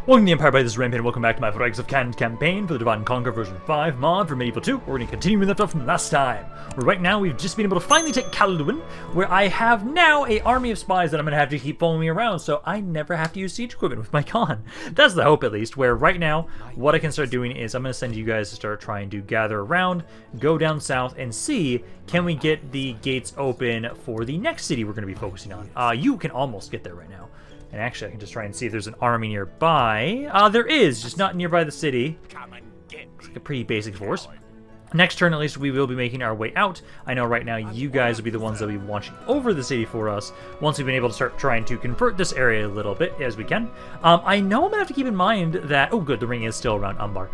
Welcome to the Empire by this Rampaned, and welcome back to my Variags of Khand campaign for the Divide and Conquer version 5 mod for Medieval 2. We're going to continue with left off from last time. Where right now we've just been able to finally take Caldûn, where I have now an army of spies that I'm going to have to keep following me around, so I never have to use siege equipment with my con. That's the hope, at least, where right now what I can start doing is I'm going to send you guys to start trying to gather around, go down south, and see can we get the gates open for the next city we're going to be focusing on. You can almost get there right now. And actually, I can just try and see if there's an army nearby. There is, just not nearby the city. It's like a pretty basic force. Next turn, at least, we will be making our way out. I know right now you guys will be the ones that will be watching over the city for us once we've been able to start trying to convert this area a little bit as we can. I know I'm going to have to keep in mind that... Oh, good, the ring is still around Umbar.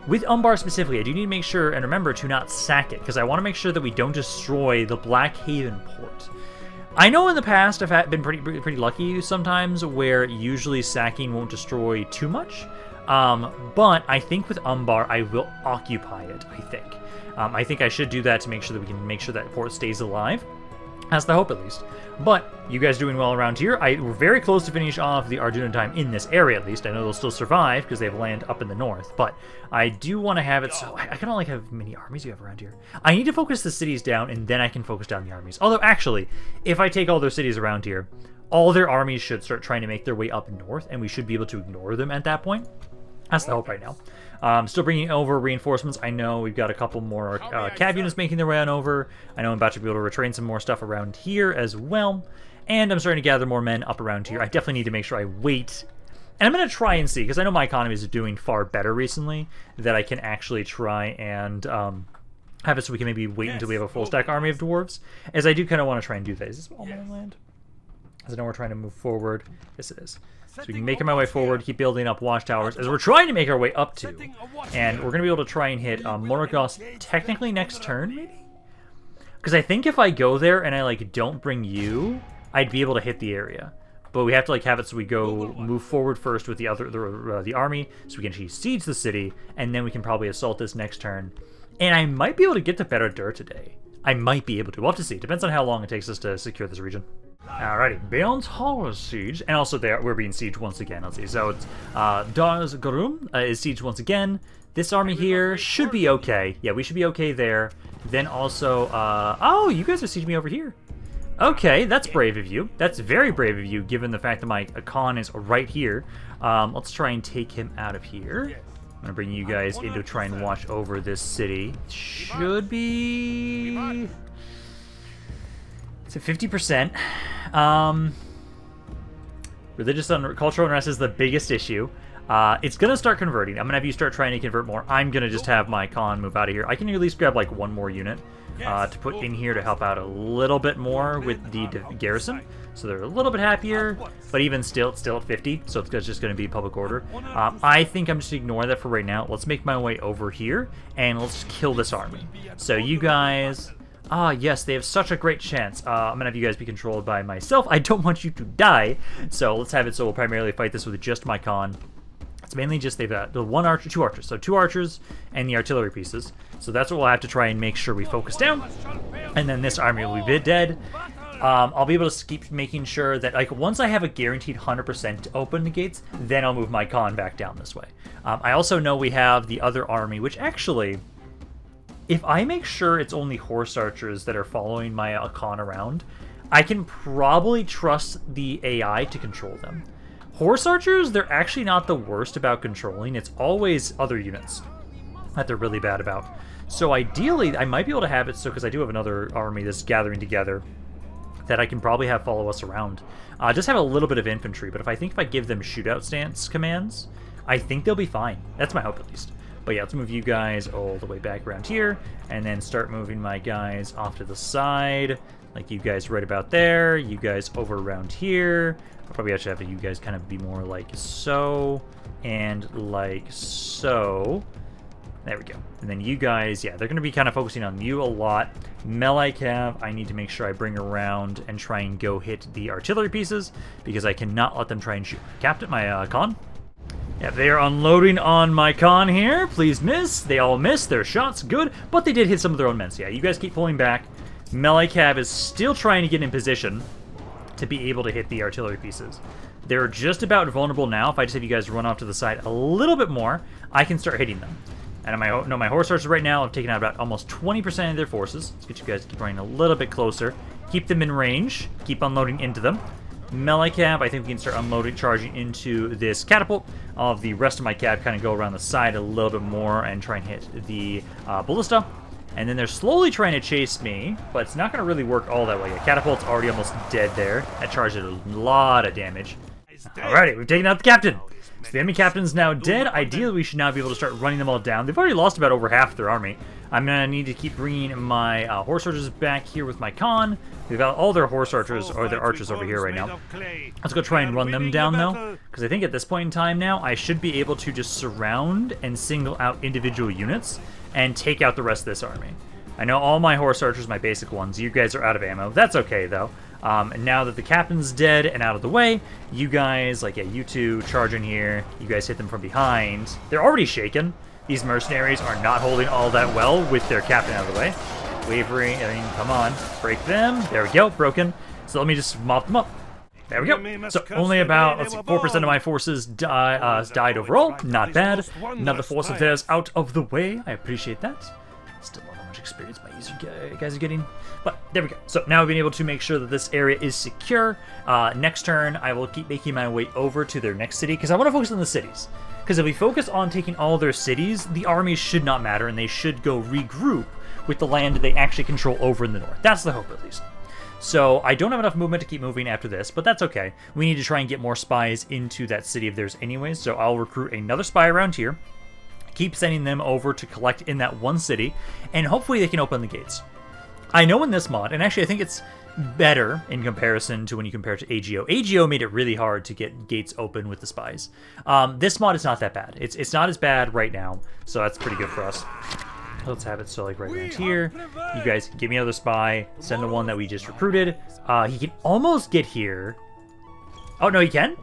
With Umbar specifically, I do need to make sure and remember to not sack it, because I want to make sure that we don't destroy the Black Haven port. I know in the past I've been pretty lucky sometimes where usually sacking won't destroy too much, but I think with Umbar I will occupy it, I think I should do that to make sure that we can make sure that port stays alive. That's the hope, at least. But you guys doing well around here. We're very close to finish off the Ardûmir time in this area, at least. I know they'll still survive because they have land up in the north. But I do want to have it so... I kind of like how many armies you have around here. I need to focus the cities down, and then I can focus down the armies. Although, actually, if I take all their cities around here, all their armies should start trying to make their way up north, and we should be able to ignore them at that point. That's the hope right now. Still bringing over reinforcements. I know we've got a couple more cab units making their way on over. I know I'm about to be able to retrain some more stuff around here as well. And I'm starting to gather more men up around here. I definitely need to make sure I wait. And I'm going to try and see, because I know my economy is doing far better recently, that I can actually try and have it so we can maybe wait until we have a full stack army of dwarves. As I do kind of want to try and do that. Is this all my land? Because I know we're trying to move forward. Yes, it is. So we can make my way forward, keep building up watchtowers, as we're trying to make our way up to. And we're going to be able to try and hit Morgoth technically next turn, maybe? Because I think if I go there and I, don't bring you, I'd be able to hit the area. But we have to, have it so we move forward first with the army, so we can actually siege the city, and then we can probably assault this next turn. And I might be able to get to Barad-dûr today. I might be able to. We'll have to see. Depends on how long it takes us to secure this region. Alrighty, Beyond Hall is siege, and also we're being sieged once again. Let's see, so it's Darz-Ghûrum is sieged once again. This army here should be okay. Yeah, we should be okay there. Then also, oh, you guys are sieging me over here. Okay, that's brave of you. That's very brave of you, given the fact that my Khan is right here. Let's try and take him out of here. I'm gonna bring you guys in to try and watch over this city. Should be... It's at 50%. Religious and cultural unrest is the biggest issue. It's going to start converting. I'm going to have you start trying to convert more. I'm going to just have my con move out of here. I can at least grab one more unit to put in here to help out a little bit more with the garrison. So they're a little bit happier, but even still, it's still at 50, so it's just going to be public order. I think I'm just ignoring that for right now. Let's make my way over here, and let's kill this army. So you guys... Ah, yes, they have such a great chance. I'm going to have you guys be controlled by myself. I don't want you to die, so let's have it so we'll primarily fight this with just my con. It's mainly just they've got two archers. So 2 archers and the artillery pieces. So that's what we'll have to try and make sure we focus down. And then this army will be dead. I'll be able to keep making sure that, once I have a guaranteed 100% to open the gates, then I'll move my con back down this way. I also know we have the other army, which actually... If I make sure it's only horse archers that are following my con around, I can probably trust the AI to control them. Horse archers, they're actually not the worst about controlling. It's always other units that they're really bad about. So ideally, I might be able to have it so, because I do have another army that's gathering together, that I can probably have follow us around. Just have a little bit of infantry, but if I give them shootout stance commands, I think they'll be fine. That's my hope, at least. But yeah, let's move you guys all the way back around here, and then start moving my guys off to the side, like you guys right about there, you guys over around here. I'll probably actually have you guys kind of be more like so, and like so. There we go. And then you guys, yeah, they're going to be kind of focusing on you a lot. Melee cav, I need to make sure I bring around and try and go hit the artillery pieces, because I cannot let them try and shoot. Captain, my con. Yeah, they are unloading on my con here. Please miss. They all missed their shots. Good. But they did hit some of their own men. So yeah, you guys keep pulling back. Melee Cav is still trying to get in position to be able to hit the artillery pieces. They're just about vulnerable now. If I just have you guys run off to the side a little bit more, I can start hitting them. And my horse archers right now have taken out about almost 20% of their forces. Let's get you guys to keep running a little bit closer. Keep them in range. Keep unloading into them. Melee cab, I think we can start unloading, charging into this catapult. All of the rest of my cab kind of go around the side a little bit more and try and hit the ballista. And then they're slowly trying to chase me, but it's not going to really work all that way. Yeah, catapult's already almost dead there. That charged a lot of damage. Alrighty, we've taken out the captain. So the enemy captain's now dead. Ideally, we should now be able to start running them all down. They've already lost about over half their army. I'm going to need to keep bringing my horse archers back here with my Khan. We've got all their horse archers, or their archers over here right now. Let's go try and run them down, though, because I think at this point in time now, I should be able to just surround and single out individual units and take out the rest of this army. I know all my horse archers, my basic ones, you guys are out of ammo. That's okay, though. And now that the captain's dead and out of the way, you guys, like, yeah, you two charge in here. You guys hit them from behind. They're already shaken. These mercenaries are not holding all that well with their captain out of the way. Wavering, I mean, come on. Break them. There we go, broken. So let me just mop them up. There we go. So only about, let's see, 4% of my forces died overall. Not bad. Another force of theirs out of the way. I appreciate that. Still not how much experience my guys are getting. But there we go. So now we've been able to make sure that this area is secure. Next turn, I will keep making my way over to their next city, because I want to focus on the cities. Because if we focus on taking all their cities, the armies should not matter, and they should go regroup with the land they actually control over in the north. That's the hope, at least. So I don't have enough movement to keep moving after this, but that's okay. We need to try and get more spies into that city of theirs anyways, so I'll recruit another spy around here. Keep sending them over to collect in that one city, and hopefully they can open the gates. I know in this mod, and actually I think it's better in comparison to when you compare it to AGO. AGO made it really hard to get gates open with the spies. This mod is not that bad. It's not as bad right now, so that's pretty good for us. Let's have it so like right around here. You guys give me another spy. Send the one that we just recruited. He can almost get here. Oh, no, he can?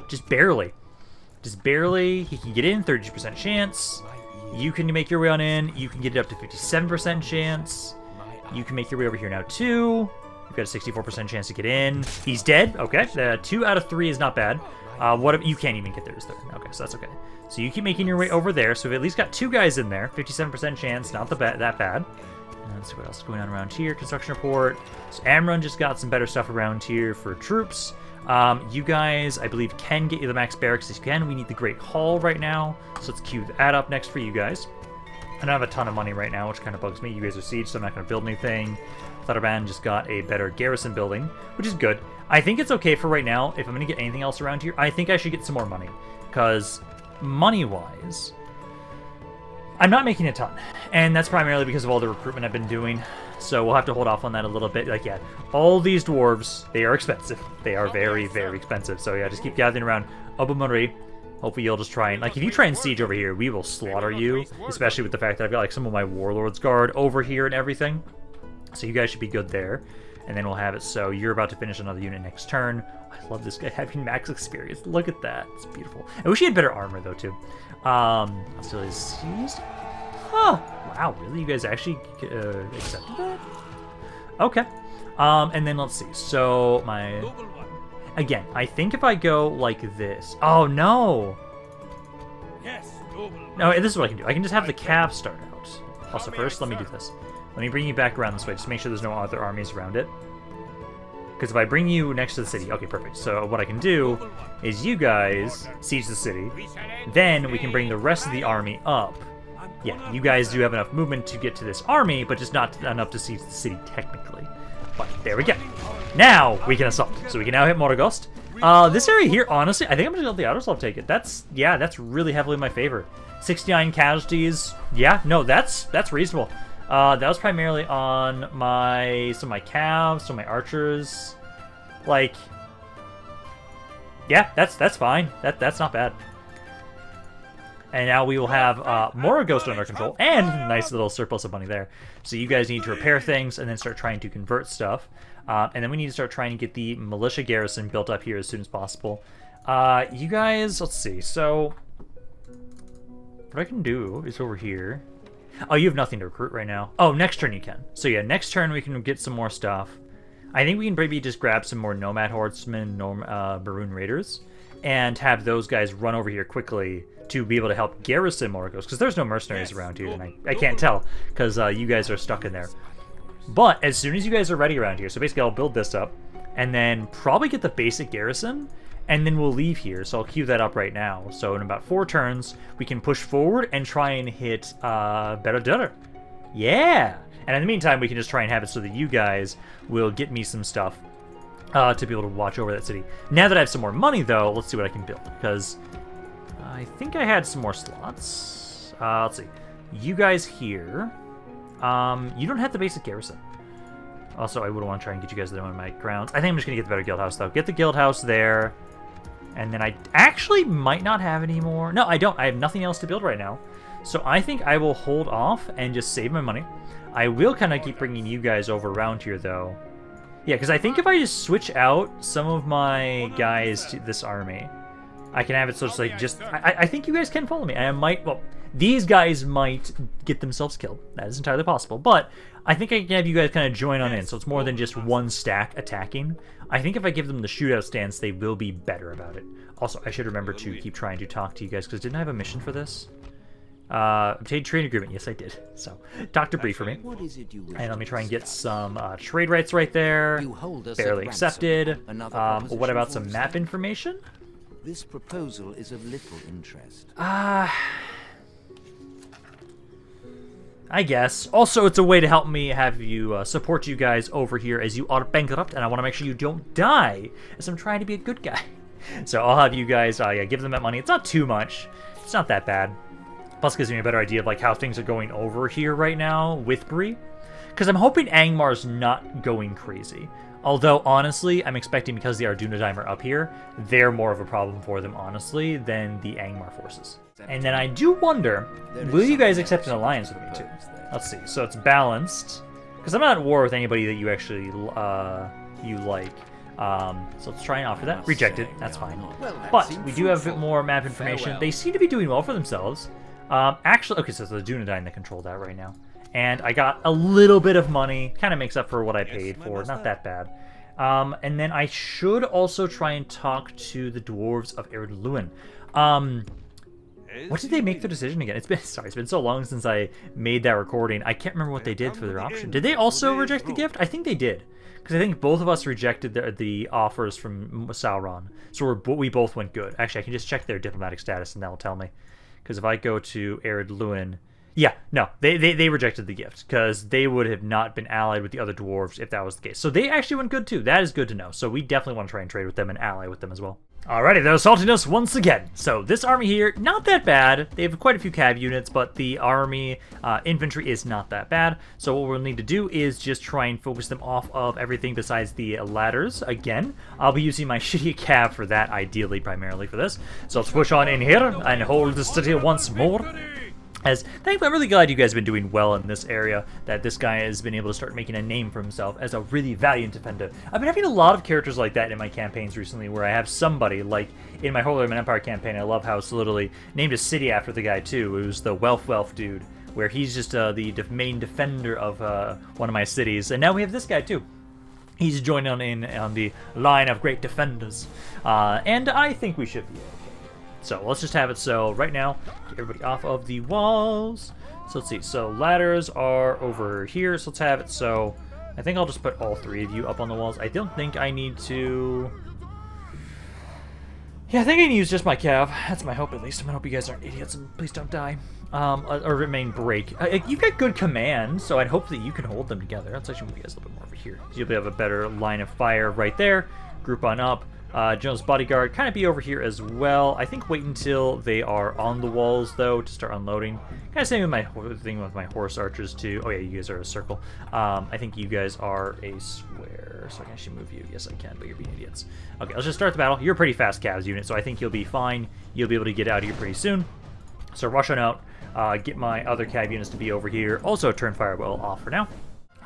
Just barely. Just barely. He can get in, 30% chance. You can make your way on in. You can get it up to 57% chance. You can make your way over here now, too. You've got a 64% chance to get in. He's dead. Okay. 2 out of 3 is not bad. What if you can't even get there as third? Okay, so that's okay. So you keep making your way over there. So we've at least got 2 guys in there. 57% chance. Not that bad. Let's see what else is going on around here. Construction report. So Amrun just got some better stuff around here for troops. You guys, I believe, can get you the max barracks if you can. We need the Great Hall right now. So let's queue that up next for you guys. I don't have a ton of money right now, which kind of bugs me. You guys are siege, so I'm not going to build anything. Thunderband just got a better garrison building, which is good. I think it's okay for right now. If I'm going to get anything else around here, I think I should get some more money. Because money-wise, I'm not making a ton. And that's primarily because of all the recruitment I've been doing. So we'll have to hold off on that a little bit. Like, yeah, all these dwarves, they are expensive. They are very, very expensive. So yeah, just keep gathering around Oibamari. Hopefully you'll just try and, like, if you try and siege over here, we will slaughter you. Especially with the fact that I've got, like, some of my Warlords Guard over here and everything. So you guys should be good there. And then we'll have it so you're about to finish another unit next turn. I love this guy having max experience. Look at that. It's beautiful. I wish he had better armor, though, too. Hostility seized. Oh, wow. Really? You guys actually accepted that? Okay. And then let's see. So my... Again, I think if I go like this... Oh, no! No, this is what I can do. I can just have the cab start out. Also, first, let me do this. Let me bring you back around this way, just to make sure there's no other armies around it. Because if I bring you next to the city... Okay, perfect. So what I can do is you guys siege the city. Then we can bring the rest of the army up. Yeah, you guys do have enough movement to get to this army, but just not enough to siege the city, technically. But there we go. Now we can assault. So we can now hit Morgost. This area here, honestly, I think I'm just going to let the Outerslav take it. That's really heavily in my favor. 69 casualties. Yeah, no, that's reasonable. That was primarily on some of my calves, some of my archers. Like, yeah, that's fine. That's not bad. And now we will have more Ghost under control, and a nice little surplus of money there. So you guys need to repair things, and then start trying to convert stuff. And then we need to start trying to get the militia garrison built up here as soon as possible. You guys, let's see. So, what I can do is over here. Oh, you have nothing to recruit right now. Oh, next turn you can. So yeah, next turn we can get some more stuff. I think we can maybe just grab some more Nomad Horsemen, Maroon Raiders. and have those guys run over here quickly to be able to help garrison Morgos, because there's no mercenaries around here, and I can't tell, because you guys are stuck in there. But as soon as you guys are ready around here, so basically I'll build this up, and then probably get the basic garrison, and then we'll leave here. So I'll queue that up right now. So in about 4 turns, we can push forward and try and hit Beradurr. Yeah! And in the meantime, we can just try and have it so that you guys will get me some stuff to be able to watch over that city. Now that I have some more money, though, let's see what I can build, because I think I had some more slots. Let's see. You guys here. You don't have the basic garrison. Also, I would want to try and get you guys to one of my grounds. I think I'm just going to get the better guild house, though. Get the guild house there. And then I actually might not have any more. No, I don't. I have nothing else to build right now. So I think I will hold off and just save my money. I will kind of keep bringing you guys over around here, though. Yeah, because I think if I just switch out some of my guys to this army, I can have it so it's like just... I think you guys can follow me. I might... Well, these guys might get themselves killed. That is entirely possible. But I think I can have you guys kind of join on in, so it's more than just one stack attacking. I think if I give them the shootout stance, they will be better about it. Also, I should remember to keep trying to talk to you guys, because didn't I have a mission for this? Obtained trade agreement. Yes, I did. So, talk to Bree for me. And let me try and get some trade rights right there. Barely accepted. What about some map information? This proposal is of little interest. I guess. Also, it's a way to help me have you support you guys over here as you are bankrupt, and I want to make sure you don't die as I'm trying to be a good guy. So I'll have you guys give them that money. It's not too much. It's not that bad. Plus, it gives me a better idea of like how things are going over here right now with Bree. Because I'm hoping Angmar's not going crazy. Although, honestly, I'm expecting because the Ardûmir are up here, they're more of a problem for them, honestly, than the Angmar forces. And then I do wonder, will you guys accept an alliance with me, too? Let's see. So it's balanced. Because I'm not at war with anybody that you actually you like. So let's try and offer that. Rejected. That's fine. But we do have a bit more map information. They seem to be doing well for themselves. Actually, okay, so it's the Dunedain that control that right now. And I got a little bit of money. Kind of makes up for what I paid for. Not that bad. And then I should also try and talk to the dwarves of Ardûmir. What did they make their decision again? It's been so long since I made that recording. I can't remember what they did for their option. Did they also reject the gift? I think they did. Because I think both of us rejected the offers from Sauron. So we both went good. Actually, I can just check their diplomatic status and that'll tell me. Because if I go to Ardûmir... Yeah, no, they rejected the gift, because they would have not been allied with the other dwarves if that was the case. So they actually went good too. That is good to know. So we definitely want to try and trade with them and ally with them as well. Alrighty, they're assaulting us once again. So this army here, not that bad. They have quite a few cav units, but the army infantry is not that bad. So what we'll need to do is just try and focus them off of everything besides the ladders. Again, I'll be using my shitty cav for that, ideally, primarily for this. So let's push on in here and hold the city once more. As thankfully, I'm really glad you guys have been doing well in this area, that this guy has been able to start making a name for himself as a really valiant defender. I've been having a lot of characters like that in my campaigns recently, where I have somebody, like in my Holy Roman Empire campaign, I love how it's literally named a city after the guy too. It was the Welf dude, where he's just the main defender of one of my cities. And now we have this guy too. He's joined on the line of great defenders. And I think we should be okay. So let's just have it so right now, get everybody off of the walls. So let's see, so ladders are over here, so let's have it so I think I'll just put all 3 of you up on the walls. I don't think I need to... Yeah, I think I can use just my cav. That's my hope at least. I'm gonna hope you guys aren't idiots and please don't die. Or remain break. You've got good command, so I'd hope that you can hold them together. Let's actually move you guys a little bit more over here. So you'll have a better line of fire right there. Group on up. General's bodyguard, kind of be over here as well. I think wait until they are on the walls, though, to start unloading. Kind of same with my thing with my horse archers, too. Oh, yeah, you guys are a circle. I think you guys are a square, so I can actually move you. Yes, I can, but you're being idiots. Okay, let's just start the battle. You're a pretty fast Cavs unit, so I think you'll be fine. You'll be able to get out of here pretty soon. So rush on out. Get my other Cav units to be over here. Also, turn firewall off for now.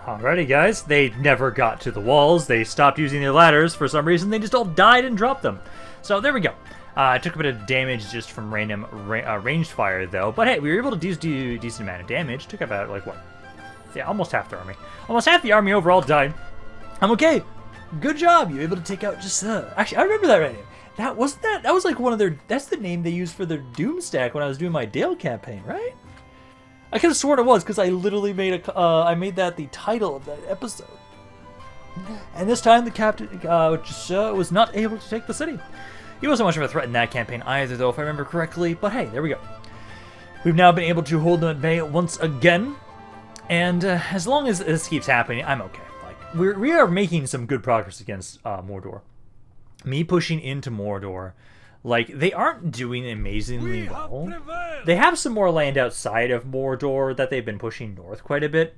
Alrighty, guys, they never got to the walls. They stopped using their ladders for some reason. They just all died and dropped them. So there we go. I took a bit of damage just from random ranged fire, though. But hey, we were able to do a decent amount of damage. Took about, like, what? Yeah, almost half the army. Almost half the army overall died. I'm okay. Good job. You were able to take out just... Actually, I remember that right now. That wasn't that. That was like one of their. That's the name they used for their Doom stack when I was doing my Dale campaign, right? I could have sworn it was because I literally made a. I made that the title of that episode. And this time the captain was not able to take the city. He wasn't much of a threat in that campaign either, though, if I remember correctly. But hey, there we go. We've now been able to hold them at bay once again, and as long as this keeps happening, I'm okay. Like we are making some good progress against Mordor. Me pushing into Mordor, like, they aren't doing amazingly well. They have some more land outside of Mordor that they've been pushing north quite a bit,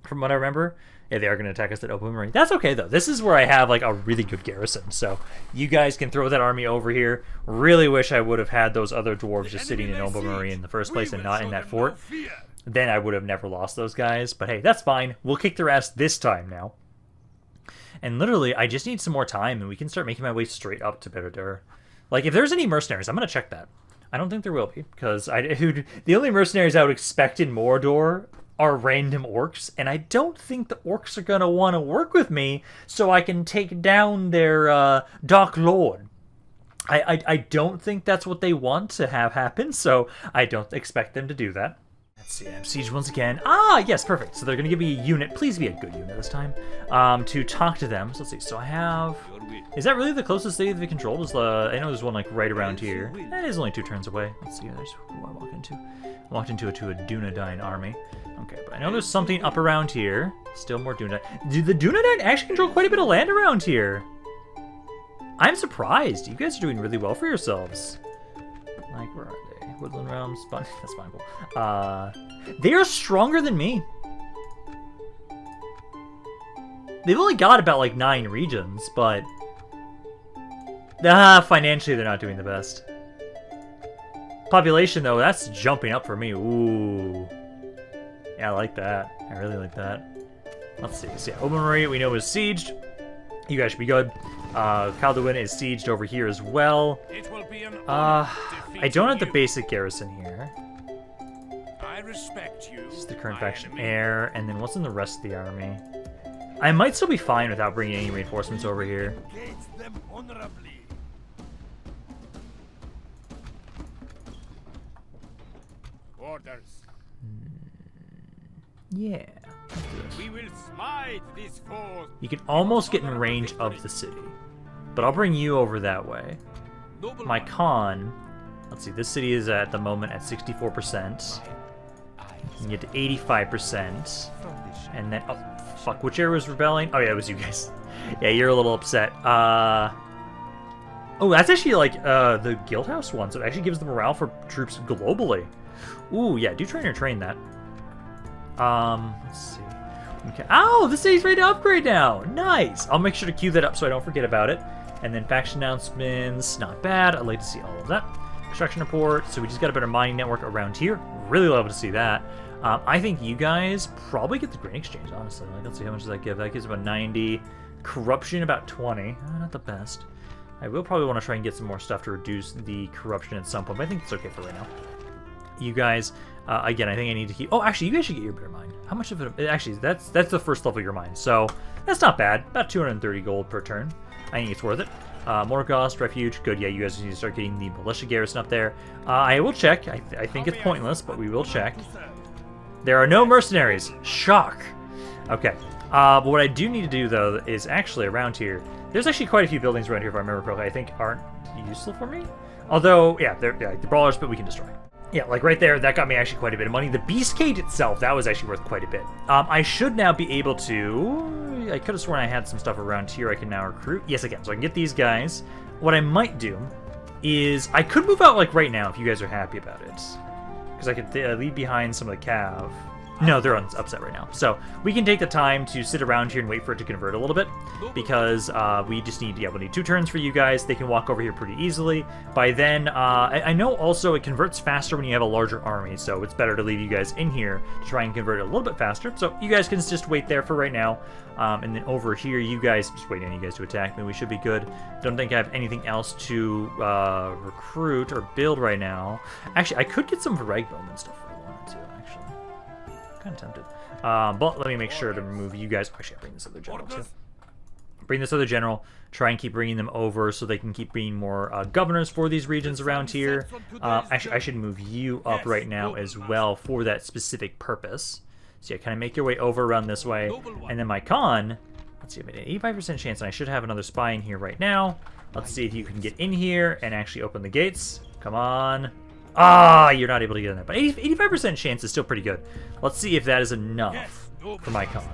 from what I remember. Yeah, they are going to attack us at Oibamari. That's okay, though. This is where I have, like, a really good garrison, so you guys can throw that army over here. Really wish I would have had those other dwarves just sitting in Oibamari in the first place and not in that fort. Then I would have never lost those guys, but hey, that's fine. We'll kick their ass this time now. And literally, I just need some more time, and we can start making my way straight up to Barad-dûr. Like, if there's any mercenaries, I'm going to check that. I don't think there will be, because the only mercenaries I would expect in Mordor are random orcs, and I don't think the orcs are going to want to work with me so I can take down their Dark Lord. I don't think that's what they want to have happen, so I don't expect them to do that. Let's see, I'm sieged once again. Ah, yes, perfect. So they're going to give me a unit. Please be a good unit this time. To talk to them. So let's see. So I have... Is that really the closest city they controlled? Is I know there's one like right around here. That is only 2 turns away. Let's see. There's who I walk into. I walked into a Dunedain army. Okay, but I know there's something up around here. Still more Dunedain. Do the Dunedain actually control quite a bit of land around here? I'm surprised. You guys are doing really well for yourselves. Like, where are they? Woodland Realms, but that's fine. Cool. They are stronger than me. They've only got about like 9 regions, but financially they're not doing the best. Population though, that's jumping up for me. Ooh, yeah, I like that. I really like that. Let's see. So yeah, Oibamari we know is sieged. You guys should be good. Caldûn is sieged over here as well. I don't have the basic garrison here. I respect you. This is the current faction heir, and then what's in the rest of the army? I might still be fine without bringing any reinforcements over here. Orders. Yeah. We will smite this force. You can almost get in range of the city, but I'll bring you over that way. My con, let's see, this city is at the moment at 64%. You can get to 85%. And then, oh, fuck, which area was rebelling? Oh yeah, it was you guys. Yeah, you're a little upset. Oh, that's actually like the Guildhouse one, so it actually gives the morale for troops globally. Ooh, yeah, do train or train that. Let's see. Okay. Oh, the city's ready to upgrade now. Nice. I'll make sure to queue that up so I don't forget about it. And then faction announcements, not bad. I'd like to see all of that. Construction report. So we just got a better mining network around here. Really love to see that. I think you guys probably get the grain exchange, honestly. Like, let's see, how much does that give? That gives about 90. Corruption, about 20. Not the best. I will probably want to try and get some more stuff to reduce the corruption at some point, but I think it's okay for right now. You guys, again, I think I need to keep... Oh, actually, you guys should get your better mine. How much of it... Actually, that's the first level of your mine, so that's not bad. About 230 gold per turn. I think it's worth it. Morgoth, Refuge, good. Yeah, you guys need to start getting the militia garrison up there. I will check. I think it's pointless, but we will check. There are no mercenaries. Shock. Okay. But what I do need to do, though, is actually around here. There's actually quite a few buildings around here, if I remember correctly, I think aren't useful for me. Although, yeah, they're the brawlers, but we can destroy. Yeah, like right there, that got me actually quite a bit of money. The Beast Cage itself, that was actually worth quite a bit. I should now be able to... I could have sworn I had some stuff around here I can now recruit. Yes, I can. So I can get these guys. What I might do is... I could move out, like, right now if you guys are happy about it. Because I could leave behind some of the cav. No, they're upset right now. So we can take the time to sit around here and wait for it to convert a little bit, because we just need, we'll need 2 turns for you guys. They can walk over here pretty easily. By then, I know also it converts faster when you have a larger army, so it's better to leave you guys in here to try and convert it a little bit faster. So you guys can just wait there for right now. And then over here, you guys, just waiting on you guys to attack me. We should be good. Don't think I have anything else to recruit or build right now. Actually, I could get some Varag bowmen stuff if I wanted to, actually. Kind of tempted. But let me make sure to remove you guys. Actually, I'll bring this other general too. bring this other general, try and keep bringing them over so they can keep being more governors for these regions around here. Actually, I should move you up right now as well for that specific purpose. So yeah, kind of make your way over around this way. And then my Khan, let's see, I have an 85% chance, and I should have another spy in here right now. Let's see if you can get in here and actually open the gates. Come on. Ah, you're not able to get in there. But 85% chance is still pretty good. Let's see if that is enough for my Khan.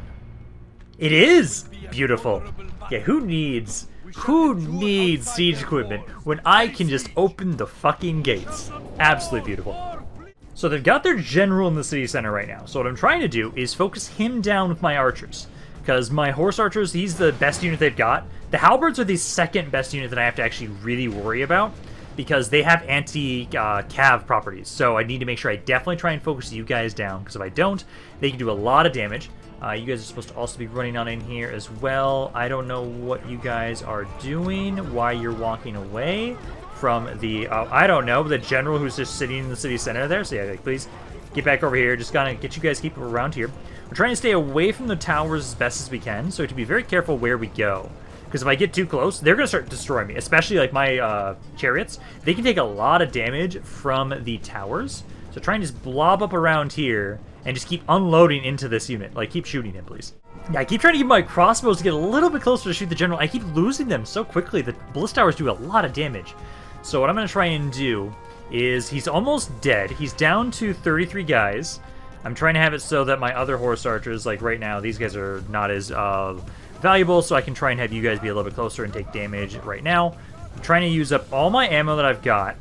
It is! Beautiful. Yeah, who needs siege equipment when I can just open the fucking gates? Absolutely beautiful. So they've got their general in the city center right now. So what I'm trying to do is focus him down with my archers. Because my horse archers, he's the best unit they've got. The halberds are the second best unit that I have to actually really worry about, because they have anti-cav properties. So I need to make sure I definitely try and focus you guys down, because if I don't, they can do a lot of damage. You guys are supposed to also be running on in here as well. I don't know what you guys are doing, why you're walking away from the, I don't know, the general who's just sitting in the city center there. So yeah, like, please get back over here. Just gotta get you guys keep around here. We're trying to stay away from the towers as best as we can, so to be very careful where we go. Because if I get too close, they're going to start destroying me. Especially like my chariots. They can take a lot of damage from the towers. So try and just blob up around here and just keep unloading into this unit. Like, keep shooting him, please. Yeah, I keep trying to get my crossbows to get a little bit closer to shoot the general. I keep losing them so quickly. The ballista towers do a lot of damage. So what I'm going to try and do is, he's almost dead. He's down to 33 guys. I'm trying to have it so that my other horse archers, like right now, these guys are not as valuable, so I can try and have you guys be a little bit closer and take damage right now. I'm trying to use up all my ammo that I've got,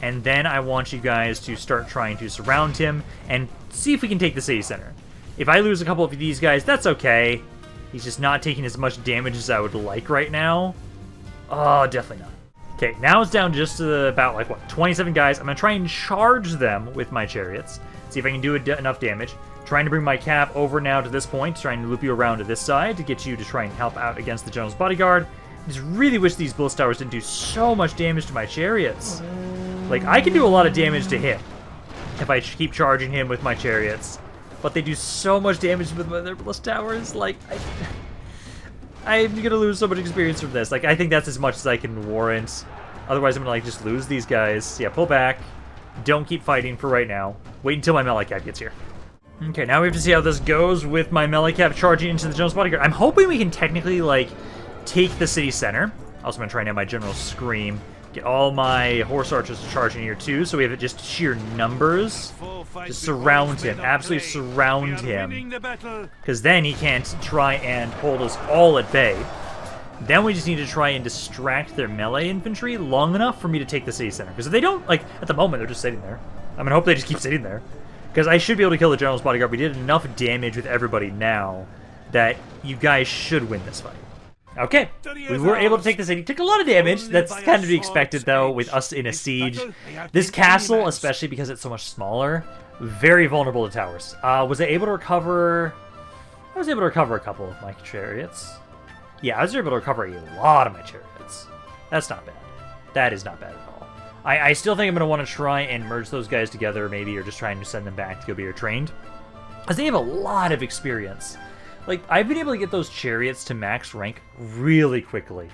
and then I want you guys to start trying to surround him and see if we can take the city center. If I lose a couple of these guys, that's okay. He's just not taking as much damage as I would like right now. Oh, definitely not. Okay, now it's down just to about, like, what, 27 guys. I'm going to try and charge them with my chariots. See if I can do enough damage. Trying to bring my cap over now to this point, trying to loop you around to this side to get you to try and help out against the general's bodyguard. I just really wish these ballista towers didn't do so much damage to my chariots. Like, I can do a lot of damage to him if I keep charging him with my chariots, but they do so much damage with their ballista towers. Like, I'm gonna lose so much experience from this. Like, I think that's as much as I can warrant. Otherwise, I'm gonna, like, just lose these guys. Yeah, pull back. Don't keep fighting for right now. Wait until my melee cap gets here. Okay, now we have to see how this goes with my melee cap charging into the general's bodyguard. I'm hoping we can technically, like, take the city center. Also, I'm gonna try and have my general scream. Get all my horse archers to charge in here too, so we have just sheer numbers. Just surround him, absolutely surround him. Because then he can't try and hold us all at bay. Then we just need to try and distract their melee infantry long enough for me to take the city center. Because if they don't, like, at the moment, they're just sitting there. I'm gonna hope they just keep sitting there. Because I should be able to kill the general's bodyguard. We did enough damage with everybody now that you guys should win this fight. Okay, we were able to take the city. Took a lot of damage. That's kind of to be expected, though, with us in a siege. This castle, especially because it's so much smaller, very vulnerable to towers. Was I able to recover? I was able to recover a couple of my chariots. Yeah, I was able to recover a lot of my chariots. That's not bad. That is not bad at all. I still think I'm going to want to try and merge those guys together, maybe, or just trying to send them back to go be trained. Because they have a lot of experience. Like, I've been able to get those chariots to max rank really quickly.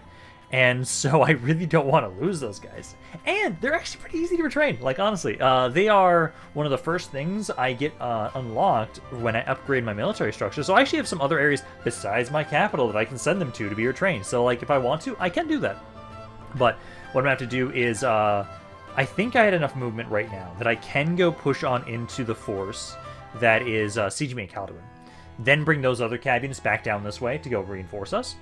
And so I really don't want to lose those guys. And they're actually pretty easy to retrain. Like, honestly, they are one of the first things I get unlocked when I upgrade my military structure. So I actually have some other areas besides my capital that I can send them to be retrained. So, like, if I want to, I can do that. But what I'm going to have to do is, I think I had enough movement right now that I can go push on into the force that is sieging me in Caldûn. Then bring those other cav units back down this way to go reinforce us.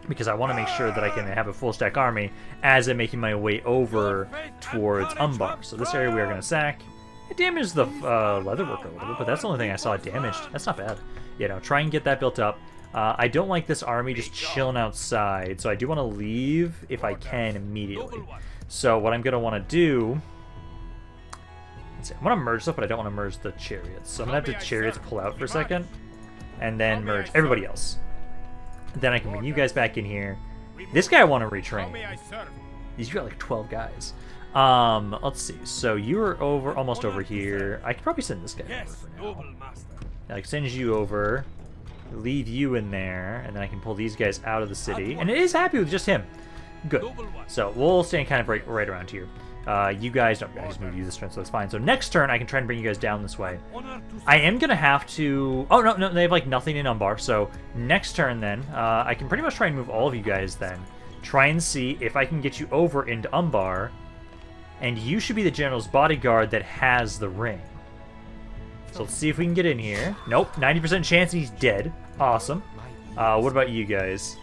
Because I want to make sure that I can have a full stack army as I'm making my way over towards Umbar. So this area we are going to sack. It damaged the leatherwork a little bit, but that's the only thing I saw damaged. That's not bad. You know, try and get that built up. I don't like this army just chilling outside, so I do want to leave if I can immediately. So what I'm going to want to do... Let's see, I want to merge stuff, but I don't want to merge the chariots. So I'm going to have the chariots pull out for a second, and then merge everybody else. Then I can bring you guys back in here. This guy I want to retrain. He's got like 12 guys. Let's see. So you're over, almost over here. I could probably send this guy over for now. I can send you over. Leave you in there, and then I can pull these guys out of the city. And it is happy with just him. Good. So we'll stand kind of right around here. You guys don't. I just moved you this turn, so that's fine. So next turn, I can try and bring you guys down this way. I am gonna have to. Oh no, they have like nothing in Umbar. So next turn, then I can pretty much try and move all of you guys. Then try and see if I can get you over into Umbar, and you should be the general's bodyguard that has the ring. So let's see if we can get in here. Nope, 90% chance he's dead. Awesome. What about you guys?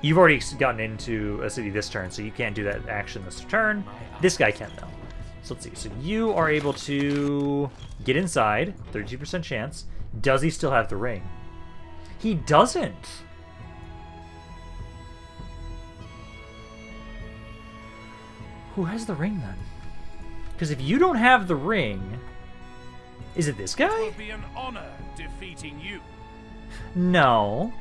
You've already gotten into a city this turn, so you can't do that action this turn. This guy can, though. So let's see. So you are able to get inside. 32% chance. Does he still have the ring? He doesn't. Who has the ring, then? Because if you don't have the ring... Is it this guy? It will be an honor defeating you. No.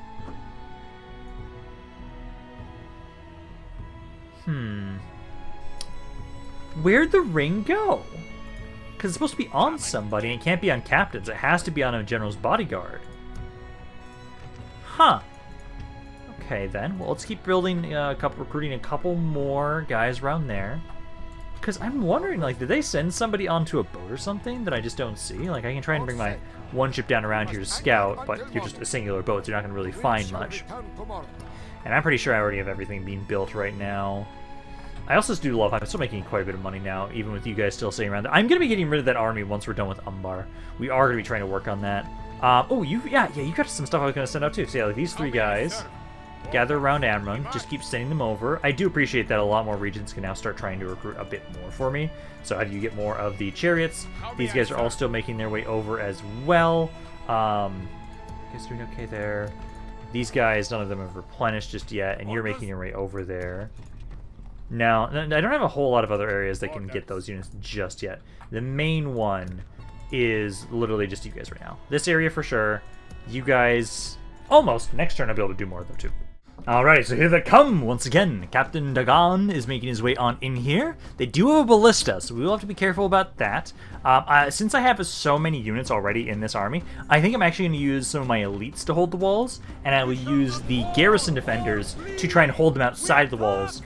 Where'd the ring go? Because it's supposed to be on somebody, and it can't be on captains. It has to be on a general's bodyguard. Huh. Okay, then. Well, let's keep building recruiting a couple more guys around there. Because I'm wondering, like, did they send somebody onto a boat or something that I just don't see? Like, I can try and bring my one ship down around here to scout, but you're just a singular boat, so you're not going to really find much. And I'm pretty sure I already have everything being built right now. I also do love, I'm still making quite a bit of money now, even with you guys still staying around. I'm going to be getting rid of that army once we're done with Umbar. We are going to be trying to work on that. You got some stuff I was going to send out too. So yeah, like these three guys, gather around Amron, just keep sending them over. I do appreciate that a lot more regions can now start trying to recruit a bit more for me. So have you get more of the chariots. These guys are all still making their way over as well. Guys doing okay there. These guys, none of them have replenished just yet, and you're making your way over there. Now, I don't have a whole lot of other areas that can get those units just yet. The main one is literally just you guys right now. This area for sure. You guys, almost. Next turn I'll be able to do more though too. Alright, so here they come once again. Captain Dagon is making his way on in here. They do have a ballista, so we will have to be careful about that. Since I have so many units already in this army, I think I'm actually going to use some of my elites to hold the walls, and I will use the garrison defenders to try and hold them outside the walls.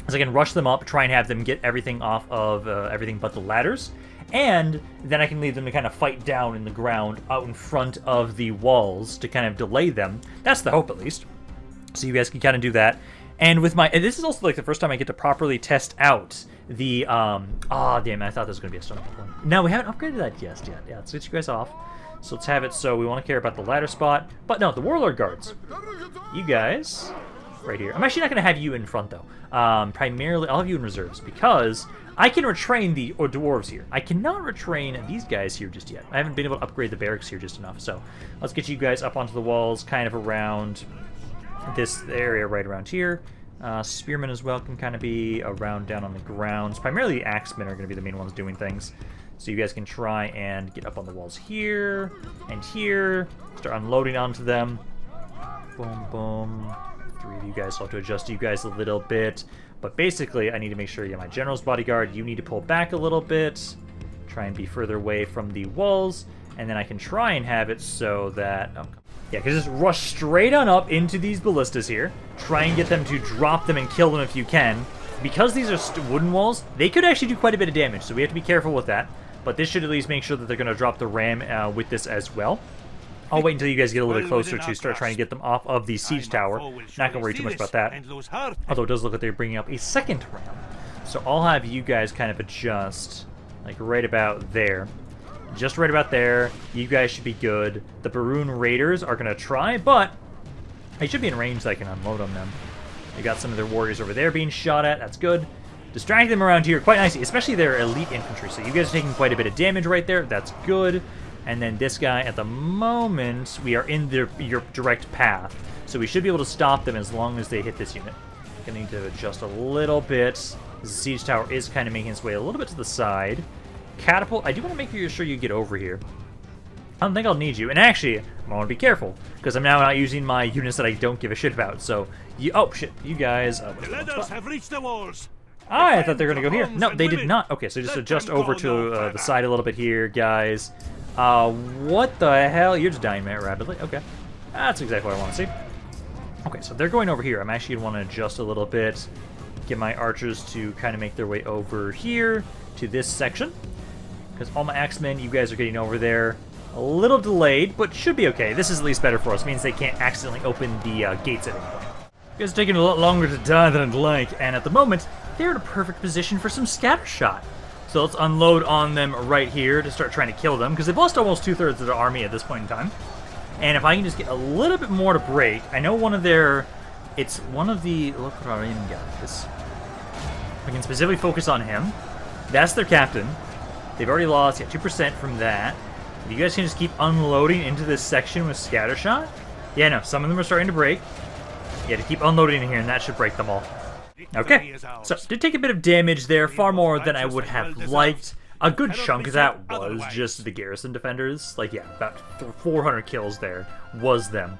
So I can rush them up, try and have them get everything off of everything but the ladders, and then I can leave them to kind of fight down in the ground out in front of the walls to kind of delay them. That's the hope, at least. So you guys can kind of do that. And with my... And this is also like the first time I get to properly test out the... damn, I thought this was going to be a stone one. No, we haven't upgraded that just yet. Yeah, let's get you guys off. So let's have it so we want to care about the ladder spot. But no, the Warlord Guards. You guys... Right here. I'm actually not going to have you in front, though. Primarily, I'll have you in reserves, because I can retrain the dwarves here. I cannot retrain these guys here just yet. I haven't been able to upgrade the barracks here just enough. So let's get you guys up onto the walls, kind of around this area right around here. Spearmen as well can kind of be around down on the grounds. Primarily the axemen are going to be the main ones doing things. So you guys can try and get up on the walls here and here. Start unloading onto them. Boom, boom. Three of you guys, so I'll have to adjust you guys a little bit. But basically, I need to make sure you have my general's bodyguard. You need to pull back a little bit. Try and be further away from the walls. And then I can try and have it so that... Oh, yeah, because just rush straight on up into these ballistas here. Try and get them to drop them and kill them if you can. Because these are wooden walls, they could actually do quite a bit of damage, so we have to be careful with that. But this should at least make sure that they're going to drop the ram with this as well. I'll wait until you guys get a little bit closer to start trying to get them off of the siege tower. Not going to worry too much about that. Although it does look like they're bringing up a second ram. So I'll have you guys kind of adjust, like right about there. Just right about there. You guys should be good. The Baroon Raiders are going to try, but they should be in range that I can unload on them. They got some of their warriors over there being shot at. That's good. Distracting them around here quite nicely, especially their elite infantry. So you guys are taking quite a bit of damage right there. That's good. And then this guy, at the moment, we are in your direct path. So we should be able to stop them as long as they hit this unit. Gonna need to adjust a little bit. The siege tower is kind of making its way a little bit to the side. Catapult, I do want to make sure you get over here. I don't think I'll need you. And actually, I want to be careful, because I'm now not using my units that I don't give a shit about. So, oh shit, you guys... the ladders have reached the walls. I thought they were going to go here. No, they did not. Okay, so just adjust over to the side a little bit here, guys. What the hell? You're just dying, man, rapidly. Okay. That's exactly what I want to see. Okay, so they're going over here. I'm actually going to want to adjust a little bit. Get my archers to kind of make their way over here to this section. Because all my axemen, you guys are getting over there. A little delayed, but should be okay. This is at least better for us. It means they can't accidentally open the gates at any point. You guys are taking a lot longer to die than I'd like, and at the moment, they're in a perfect position for some scatter shot. So let's unload on them right here to start trying to kill them, because they've lost almost 2/3 of their army at this point in time. And if I can just get a little bit more to break, I know one of their... It's one of the... Look what our enemy guys. I can specifically focus on him. That's their captain. They've already lost, yeah, 2% from that. If you guys can just keep unloading into this section with scattershot. Yeah, no, some of them are starting to break. Yeah, to keep unloading in here, and that should break them all. Okay, so did take a bit of damage there, far more than I would have liked. A good chunk of that was just the garrison defenders. Like, yeah, about 400 kills there was them.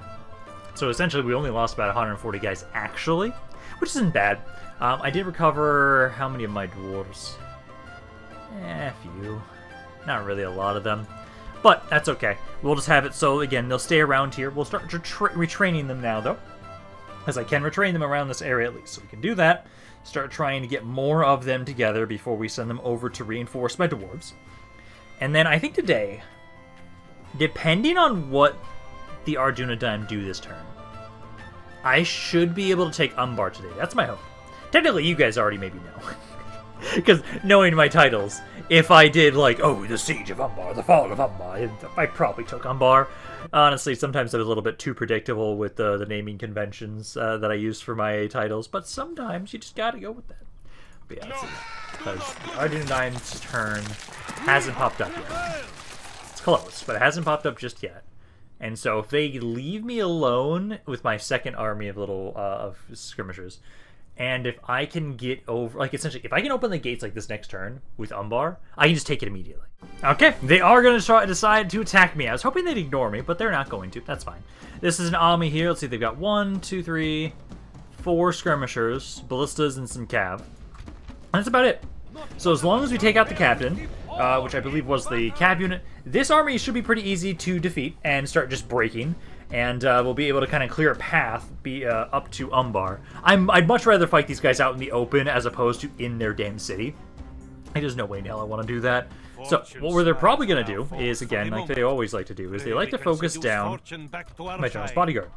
So essentially, we only lost about 140 guys, actually, which isn't bad. I did recover how many of my dwarves? A few. Not really a lot of them. But that's okay. We'll just have it so, again, they'll stay around here. We'll start retraining them now, though. As I can retrain them around this area at least. So we can do that. Start trying to get more of them together before we send them over to reinforce my dwarves. And then I think today, depending on what the Ardûmir do this turn, I should be able to take Umbar today. That's my hope. Technically, you guys already maybe know. Because knowing my titles, if I did like, oh, the Siege of Umbar, the Fall of Umbar, I probably took Umbar. Honestly, sometimes I was a little bit too predictable with the naming conventions that I use for my titles, but sometimes you just gotta go with that. But yeah, that's it. Because Ardûmir's turn hasn't popped up yet. It's close, but it hasn't popped up just yet. And so if they leave me alone with my second army of little of skirmishers, and if I can get over, like, essentially, if I can open the gates like this next turn with Umbar, I can just take it immediately. Okay, they are going to decide to attack me. I was hoping they'd ignore me, but they're not going to. That's fine. This is an army here. Let's see, they've got 1, 2, 3, 4 skirmishers, ballistas, and some cav. And that's about it. So as long as we take out the captain, which I believe was the cav unit, this army should be pretty easy to defeat and start just breaking. And we'll be able to kind of clear a path up to Umbar. I'd much rather fight these guys out in the open as opposed to in their damn city. There's no way in hell I want to do that. So what they're probably going to do is, again, like they always like to do, is they like to focus down my general's bodyguard.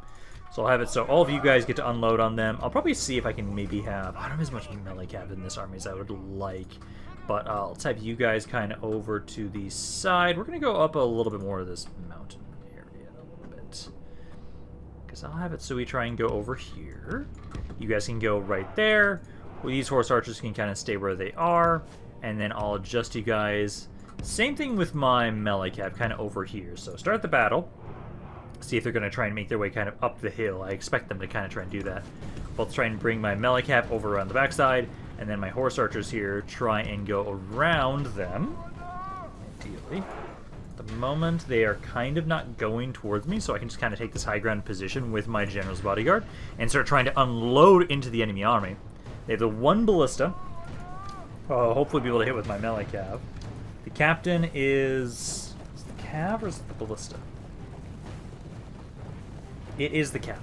So I'll have it so all of you guys get to unload on them. I'll probably see if I can maybe have... I don't have as much melee cav in this army as I would like. But I'll type you guys kind of over to the side. We're going to go up a little bit more of this mountain area a little bit. Because I'll have it so we try and go over here. You guys can go right there. Well, these horse archers can kind of stay where they are. And then I'll adjust you guys. Same thing with my melee cav, kind of over here. So start the battle. See if they're going to try and make their way kind of up the hill. I expect them to kind of try and do that. I'll try and bring my melee cav over on the backside. And then my horse archers here try and go around them. Ideally. At the moment, they are kind of not going towards me, so I can just kind of take this high ground position with my general's bodyguard and start trying to unload into the enemy army. They have the 1 ballista. I'll hopefully be able to hit with my melee cav. The captain is it the cav or is it the ballista? It is the cav.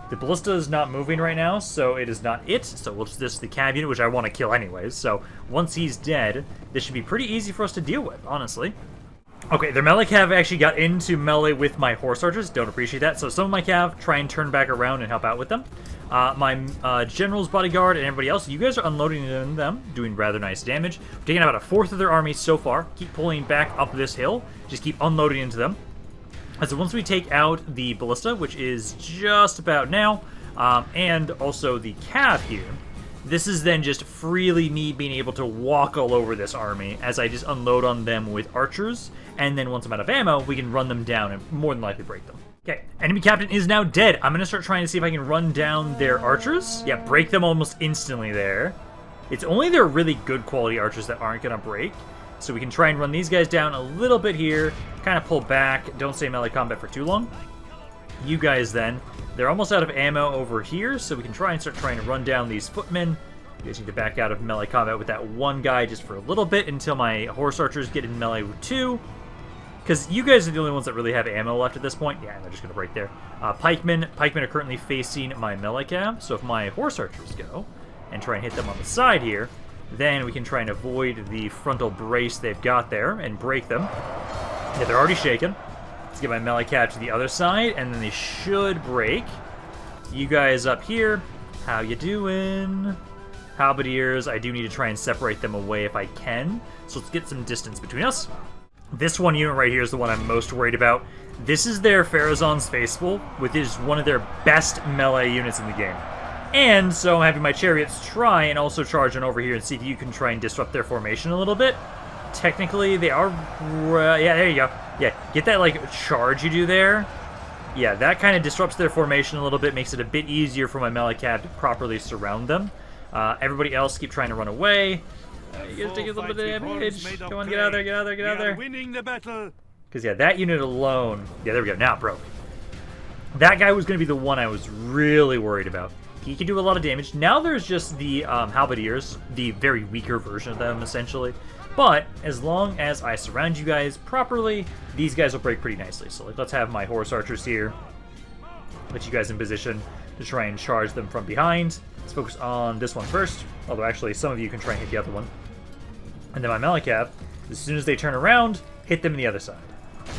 The ballista is not moving right now, so it is not it. So we'll just the cav unit, which I want to kill anyways. So once he's dead, this should be pretty easy for us to deal with, honestly. Okay, their melee cav actually got into melee with my horse archers. Don't appreciate that. So some of my cav try and turn back around and help out with them. My general's bodyguard and everybody else, you guys are unloading in them, doing rather nice damage. We're taking about 1/4 of their army so far. Keep pulling back up this hill. Just keep unloading into them. So once we take out the ballista, which is just about now, and also the cav here, this is then just freely me being able to walk all over this army as I just unload on them with archers, and then once I'm out of ammo, we can run them down and more than likely break them. Okay, enemy captain is now dead. I'm going to start trying to see if I can run down their archers. Yeah, break them almost instantly there. It's only their really good quality archers that aren't going to break. So we can try and run these guys down a little bit here, kind of pull back, don't stay melee combat for too long. You guys then, they're almost out of ammo over here, so we can try and start trying to run down these footmen. You guys need to back out of melee combat with that 1 guy just for a little bit until my horse archers get in melee with 2. because you guys are the only ones that really have ammo left at this point. Yeah, and they're just going to break there. Pikemen are currently facing my melee cab, so if my horse archers go and try and hit them on the side here, then we can try and avoid the frontal brace they've got there and break them. Yeah, they're already shaken. Let's get my melee cab to the other side, and then they should break. You guys up here, how you doing? Halberdiers, I do need to try and separate them away if I can. So let's get some distance between us. This one unit right here is the one I'm most worried about. This is their Pharazon's Faithful, which is one of their best melee units in the game. And so I'm having my chariots try and also charge on over here and see if you can try and disrupt their formation a little bit. Technically, they are... yeah, there you go. Yeah, get that, like, charge you do there. Yeah, that kind of disrupts their formation a little bit, makes it a bit easier for my melee cab to properly surround them. Everybody else keep trying to run away. You guys take a little bit of damage. Come on, get out of there, get out of there, get out of there. Winning the battle. Because, yeah, that unit alone... Yeah, there we go. Now it broke. That guy was going to be the one I was really worried about. He can do a lot of damage. Now there's just the Halberdiers, the very weaker version of them, essentially. But as long as I surround you guys properly, these guys will break pretty nicely. So let's have my horse archers here. Put you guys in position to try and charge them from behind. Let's focus on this one first. Although actually some of you can try and hit the other one. And then my melee cab, as soon as they turn around, hit them in the other side.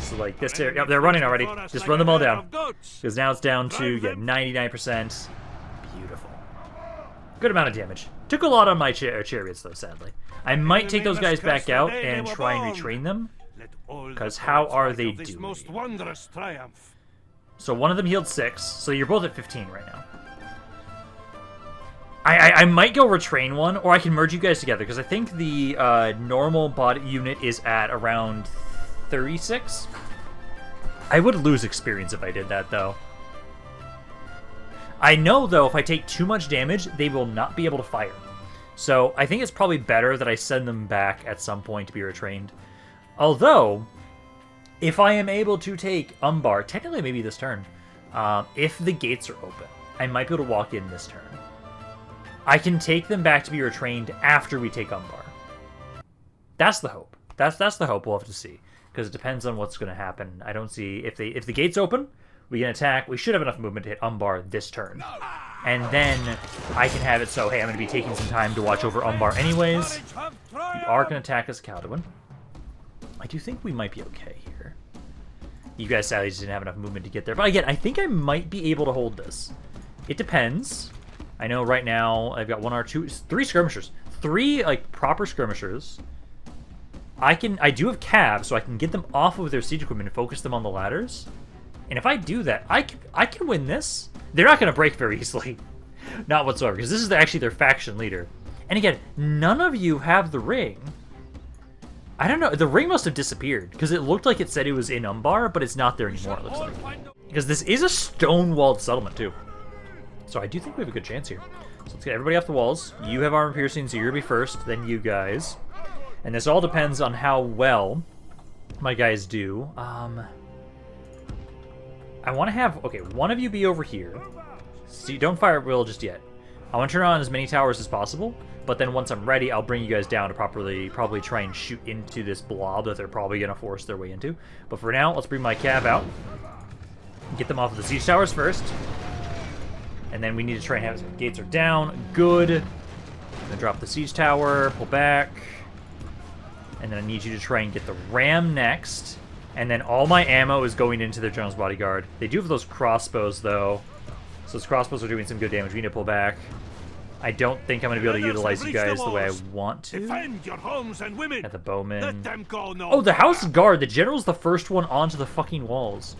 So like this here, yep, they're running already. Just run them all down. Because now it's down to 99%. Beautiful. Good amount of damage. Took a lot on my chariots though, sadly. I might take those guys back out and try and retrain them. Because how are they doing? So one of them healed 6, so you're both at 15 right now. I might go retrain one, or I can merge you guys together, because I think the normal body unit is at around 36. I would lose experience if I did that, though. I know, though, if I take too much damage, they will not be able to fire. So I think it's probably better that I send them back at some point to be retrained. Although, if I am able to take Umbar, technically maybe this turn, if the gates are open, I might be able to walk in this turn. I can take them back to be retrained after we take Umbar. That's the hope. That's the hope. We'll have to see, because it depends on what's going to happen. I don't see if the gates open, we can attack. We should have enough movement to hit Umbar this turn, and then I can have it so hey, I'm going to be taking some time to watch over Umbar anyways. You are going to attack us, Caldûn. I do think we might be okay here. You guys sadly just didn't have enough movement to get there, but again, I think I might be able to hold this. It depends. I know right now I've got 1 or 2, 3 skirmishers. 3 like proper skirmishers. I do have cabs, so I can get them off of their siege equipment and focus them on the ladders. And if I do that, I can win this. They're not going to break very easily. Not whatsoever, because this is actually their faction leader. And again, none of you have the ring. I don't know, the ring must have disappeared, because it looked like it said it was in Umbar, but it's not there anymore, it looks like. Because this is a stone-walled settlement, too. So I do think we have a good chance here. So let's get everybody off the walls. You have armor piercing, so you're going to be first, then you guys. And this all depends on how well my guys do. I want to have, okay, one of you be over here. See, don't fire at will just yet. I want to turn on as many towers as possible, but then once I'm ready, I'll bring you guys down to probably try and shoot into this blob that they're probably going to force their way into. But for now, let's bring my cab out. Get them off of the siege towers first. And then we need to try and have some gates are down. Good. Then drop the siege tower, pull back. And then I need you to try and get the ram next. And then all my ammo is going into their general's bodyguard. They do have those crossbows, though. So those crossbows are doing some good damage. We need to pull back. I don't think I'm going to be able to utilize you guys the way I want to. Defend your homes and women. At the bowmen. Let them go no oh, the house guard. The general's the first one onto the fucking walls.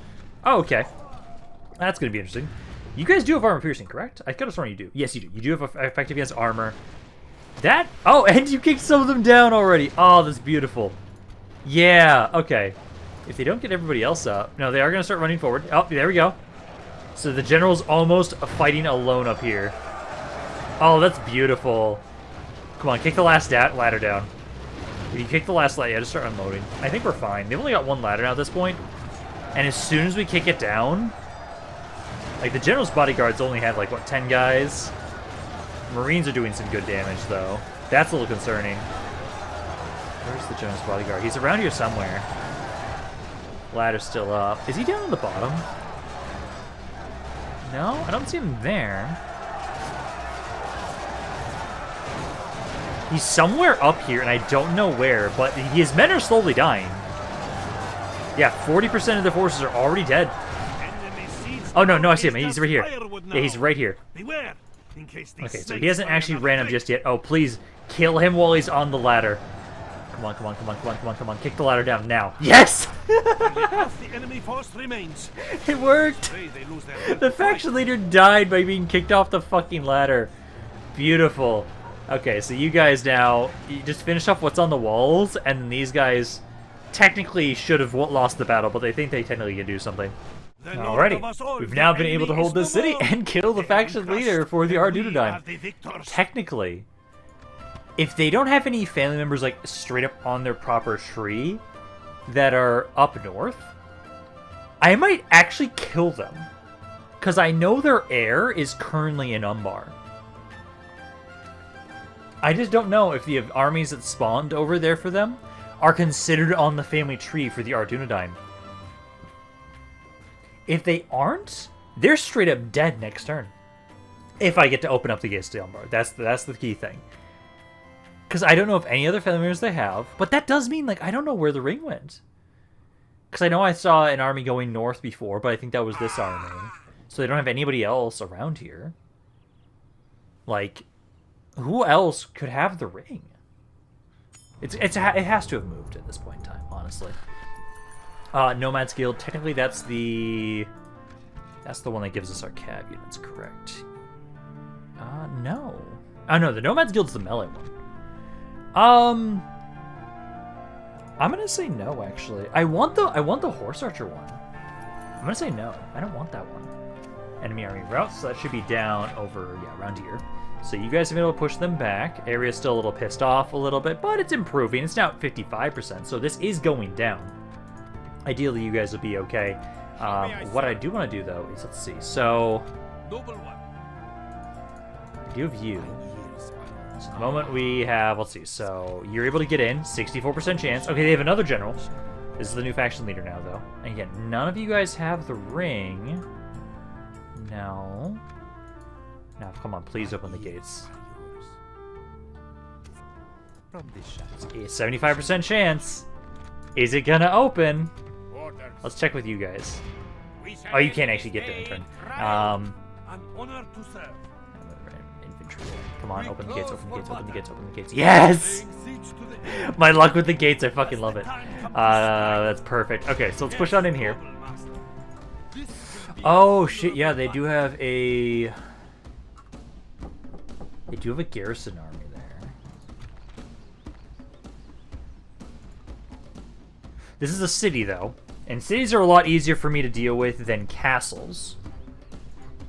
Oh, okay. That's going to be interesting. You guys do have armor piercing, correct? I could have sworn you do. Yes, you do. You do have effective against armor. That... Oh, and you kicked some of them down already. Oh, that's beautiful. Yeah, okay. If they don't get everybody else up... No, they are going to start running forward. Oh, there we go. So the general's almost fighting alone up here. Oh, that's beautiful. Come on, kick the last ladder down. If you kick the last ladder, yeah, just start unloading. I think we're fine. They've only got 1 ladder now at this point. And as soon as we kick it down... Like, the general's bodyguards only had, like, what, 10 guys? Marines are doing some good damage, though. That's a little concerning. Where's the general's bodyguard? He's around here somewhere. Ladder's still up. Is he down on the bottom? No, I don't see him there. He's somewhere up here, and I don't know where, but his men are slowly dying. Yeah, 40% of the forces are already dead. Oh, no, I see him. He's right here. Yeah, he's right here. Okay, so he hasn't actually ran him just yet. Oh, please, kill him while he's on the ladder. Come on. Kick the ladder down now. Yes! It worked! The faction leader died by being kicked off the fucking ladder. Beautiful. Okay, so you guys now, you just finish off what's on the walls, and these guys technically should have lost the battle, but they think they technically can do something. Alrighty, we've now been able to hold this city and kill the faction leader for the Ardûmir. Technically, if they don't have any family members like straight up on their proper tree that are up north, I might actually kill them. Because I know their heir is currently in Umbar. I just don't know if the armies that spawned over there for them are considered on the family tree for the Ardûmir. If they aren't, they're straight up dead next turn. If I get to open up the gates to Umbar. That's the key thing. Because I don't know if any other family members they have, but that does mean, like, I don't know where the ring went. Because I know I saw an army going north before, but I think that was this army. So they don't have anybody else around here. Like, who else could have the ring? It has to have moved at this point in time, honestly. Nomad's Guild, technically that's the one that gives us our cav units, correct? No. Oh no, the Nomad's Guild's the melee one. I'm gonna say no, actually. I want the Horse Archer one. I'm gonna say no. I don't want that one. Enemy army routes, so that should be down over, yeah, around here. So you guys have been able to push them back. Area's still a little pissed off a little bit, but it's improving. It's now at 55%, so this is going down. Ideally, you guys will be okay. What I do want to do, though, is, let's see. So, I do have you. So at the moment we have, let's see, so you're able to get in, 64% chance. Okay, they have another general. This is the new faction leader now, though. And again, none of you guys have the ring. No. Now, come on, please open the gates. Okay, 75% chance. Is it gonna open? Let's check with you guys. Oh, you can't actually get there in turn. Infantry. Come on, open the gates, open the gates, open the gates, open the gates. Yes! My luck with the gates, I fucking love it. That's perfect. Okay, so let's push on in here. Oh, shit, yeah, they do have a... They do have a garrison army there. This is a city, though. And cities are a lot easier for me to deal with than castles.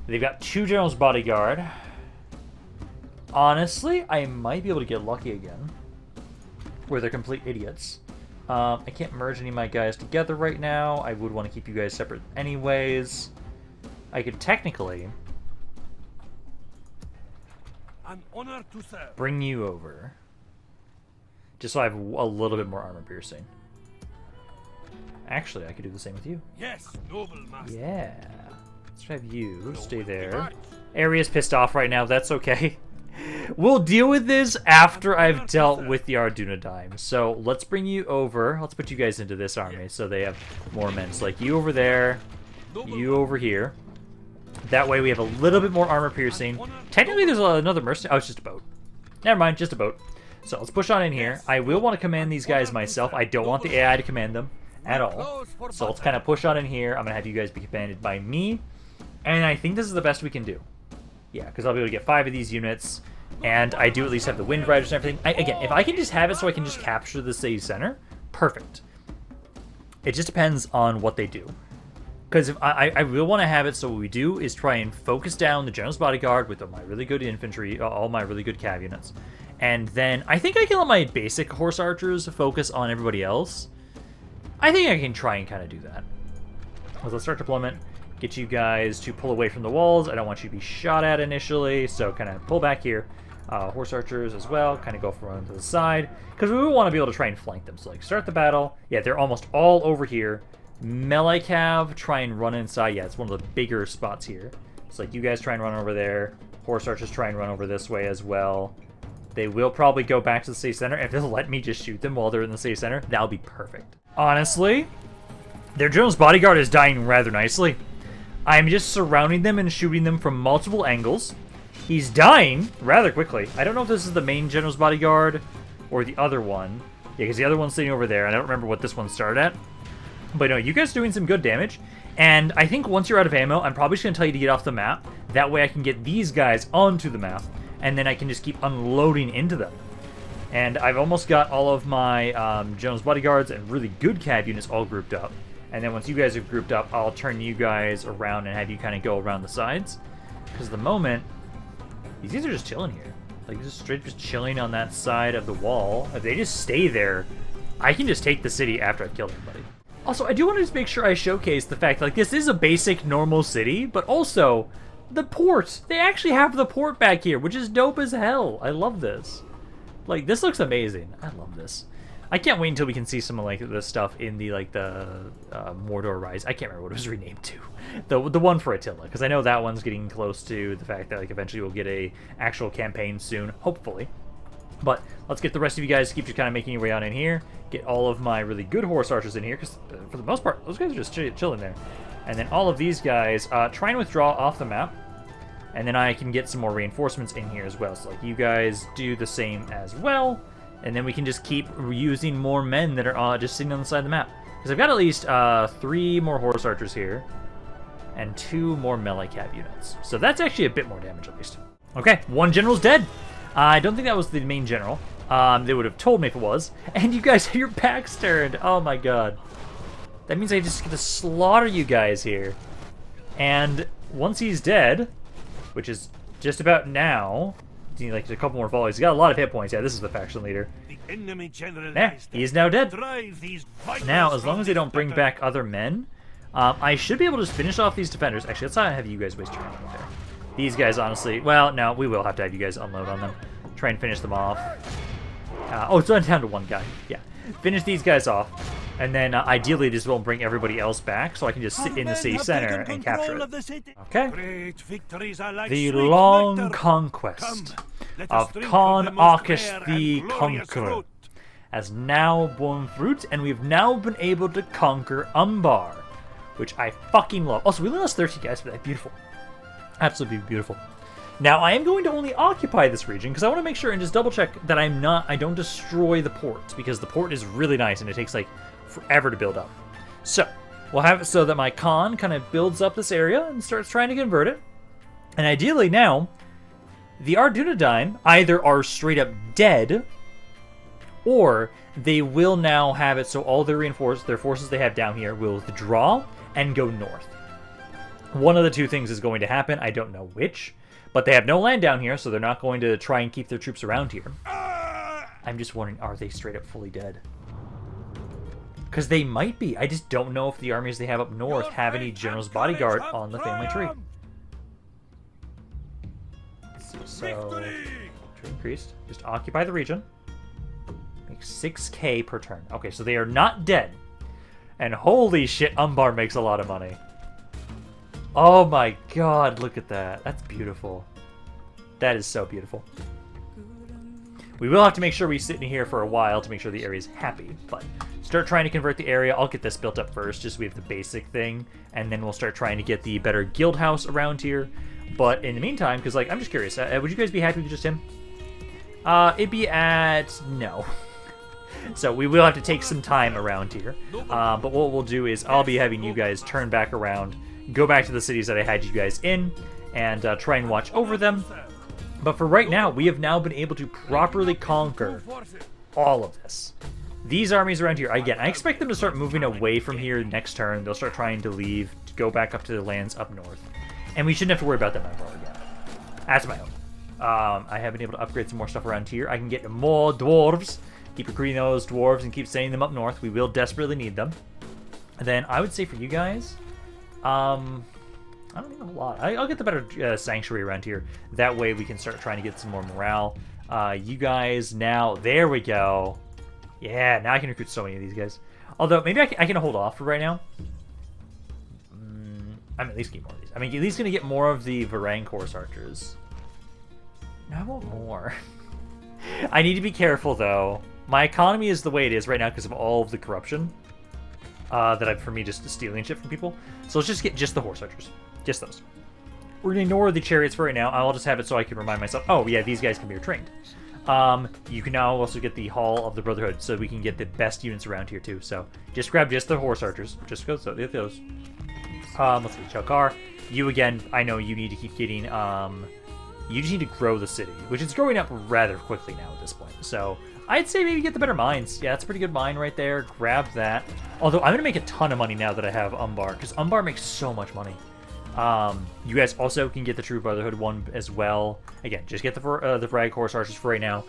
They've got 2 generals bodyguard. Honestly, I might be able to get lucky again. Where they're complete idiots. I can't merge any of my guys together right now. I would want to keep you guys separate anyways. I could technically... An honor to serve. Bring you over. Just so I have a little bit more armor piercing. Actually, I could do the same with you. Yes, noble master. Yeah. Let's have you stay there. Area's pissed off right now. That's okay. We'll deal with this after I've dealt with the Ardûmir. So let's bring you over. Let's put you guys into this army so they have more men. So like you over there, you over here. That way we have a little bit more armor piercing. Technically there's another mercenary. Oh, it's just a boat. Never mind, just a boat. So let's push on in here. I will want to command these guys myself. I don't want the AI to command them at all. So let's kind of push on in here. I'm going to have you guys be commanded by me. And I think this is the best we can do. Yeah, because I'll be able to get 5 of these units. And I do at least have the wind riders and everything. Again, if I can just have it so I can just capture the city center, perfect. It just depends on what they do. Because if I will want to have it so what we do is try and focus down the general's bodyguard with my really good infantry, all my really good cav units. And then I think I can let my basic horse archers focus on everybody else. I think I can try and kind of do that. Let's start deployment. Get you guys to pull away from the walls. I don't want you to be shot at initially, so kind of pull back here. Horse archers as well, kind of go from to the side. Because we want to be able to try and flank them. So like start the battle. Yeah, they're almost all over here. Melee cav, try and run inside. Yeah, it's one of the bigger spots here. It's like you guys try and run over there. Horse archers try and run over this way as well. They will probably go back to the city center. If they'll let me just shoot them while they're in the city center, that'll be perfect. Honestly, their general's bodyguard is dying rather nicely. I'm just surrounding them and shooting them from multiple angles. He's dying rather quickly. I don't know if this is the main general's bodyguard or the other one. Yeah, because the other one's sitting over there, and I don't remember what this one started at. But no, you guys are doing some good damage. And I think once you're out of ammo, I'm probably just going to tell you to get off the map. That way I can get these guys onto the map, and then I can just keep unloading into them. And I've almost got all of my general's bodyguards and really good cav units all grouped up. And then once you guys are grouped up, I'll turn you guys around and have you kind of go around the sides. Because at the moment, these guys are just chilling here. Like, just straight just chilling on that side of the wall. If they just stay there, I can just take the city after I've killed everybody. Also, I do want to just make sure I showcase the fact, like, this is a basic normal city, but also the port. They actually have the port back here, which is dope as hell. I love this. Like, this looks amazing. I love this. I can't wait until we can see some of, like, the stuff in the, like, the Mordor Rise. I can't remember what it was renamed to. The one for Attila, because I know that one's getting close to the fact that, like, eventually we'll get a actual campaign soon, hopefully. But let's get the rest of you guys to keep just kind of making your way on in here. Get all of my really good horse archers in here, because for the most part, those guys are just chilling there. And then all of these guys, try and withdraw off the map. And then I can get some more reinforcements in here as well. So like you guys do the same as well. And then we can just keep using more men that are just sitting on the side of the map. Because I've got at least 3 more horse archers here. And 2 more melee cav units. So that's actually a bit more damage at least. Okay, 1 general's dead. I don't think that was the main general. They would have told me if it was. And you guys have your backs turned. Oh my god. That means I just get to slaughter you guys here. And once he's dead, which is just about now, need like a couple more volleys. He's got a lot of hit points. Yeah, this is the faction leader. The enemy general he's now dead. Now, as long as they don't from bring his back other men, I should be able to just finish off these defenders. Actually, let's not have you guys waste your time there. These guys, honestly, well, no, we will have to have you guys unload on them. Try and finish them off. Oh, it's down to 1 guy. Yeah. Finish these guys off. And then, ideally, this won't bring everybody else back, so I can just sit in the city center and capture it. Okay. The long conquest of Khan Arkish the Conqueror has now borne fruit, and we've now been able to conquer Umbar, which I fucking love. Also, we only lost 13 guys for that. Beautiful. Absolutely beautiful. Now, I am going to only occupy this region because I want to make sure and just double check that I don't destroy the port, because the port is really nice and it takes like forever to build up. So, we'll have it so that my Khan kind of builds up this area and starts trying to convert it. And ideally now, the Ardûnadime either are straight up dead, or they will now have it so all their forces they have down here will withdraw and go north. One of the 2 things is going to happen. I don't know which. But they have no land down here, so they're not going to try and keep their troops around here. I'm just wondering, are they straight up fully dead? Because they might be. I just don't know if the armies they have up north have any general's bodyguard on the family tree. So, tree increased. Just occupy the region. Make 6k per turn. Okay, so they are not dead. And holy shit, Umbar makes a lot of money. Oh my god, look at that. That's beautiful. That is so beautiful. We will have to make sure we sit in here for a while to make sure the area is happy, but start trying to convert the area. I'll get this built up first, just so we have the basic thing, and then we'll start trying to get the better guild house around here. But in the meantime, because like I'm just curious, would you guys be happy with just him? It'd be at no. So we will have to take some time around here. But what we'll do is I'll be having you guys turn back around, go back to the cities that I had you guys in, and try and watch over them. But for right now, we have now been able to properly conquer all of this. These armies around here, again, I expect them to start moving away from here next turn. They'll start trying to leave, to go back up to the lands up north. And we shouldn't have to worry about them ever again. That's my hope. I have been able to upgrade some more stuff around here. I can get more dwarves. Keep recruiting those dwarves and keep sending them up north. We will desperately need them. And then I would say for you guys, I don't need a whole lot. I'll get the better sanctuary around here. That way we can start trying to get some more morale. You guys now, there we go. Yeah, now I can recruit so many of these guys. Although, maybe I can hold off for right now. I'm at least getting more of these. I mean, at least going to get more of the Varang horse archers. No, I want more. I need to be careful, though. My economy is the way it is right now because of all of the corruption for me just stealing shit from people. So let's just get just the horse archers. Just those. We're going to ignore the chariots for right now. I'll just have it so I can remind myself, oh, yeah, these guys can be retrained. You can now also get the Hall of the Brotherhood, so we can get the best units around here, too. So just grab just the horse archers. Just go, so get those. Let's see, Chalkar. You, again, I know you need to keep getting, you just need to grow the city, which is growing up rather quickly now at this point. So I'd say maybe get the better mines. Yeah, that's a pretty good mine right there. Grab that. Although I'm going to make a ton of money now that I have Umbar, because Umbar makes so much money. You guys also can get the True Brotherhood one as well. Again, just get the Varag horse archers for right now.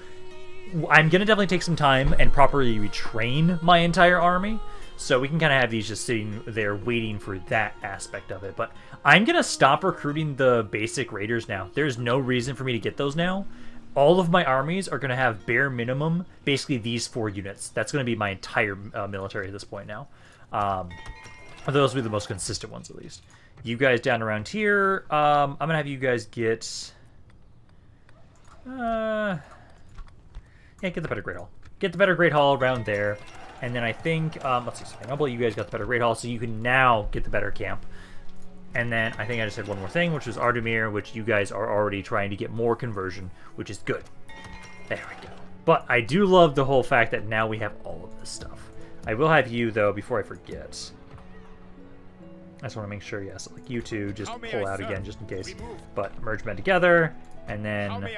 I'm going to definitely take some time and properly retrain my entire army. So we can kind of have these just sitting there waiting for that aspect of it. But I'm going to stop recruiting the basic raiders now. There's no reason for me to get those now. All of my armies are going to have bare minimum, basically these 4 units. That's going to be my entire military at this point now. Those will be the most consistent ones at least. You guys down around here, I'm going to have you guys get... yeah, get the better Great Hall. Get the better Great Hall around there. And then I think, let's see, so you guys got the better Great Hall, so you can now get the better camp. And then I think I just had one more thing, which was Ardûmir, which you guys are already trying to get more conversion, which is good. There we go. But I do love the whole fact that now we have all of this stuff. I will have you, though, before I forget. I just want to make sure, yes, like you two just pull out again, just in case. But merge men together, and then...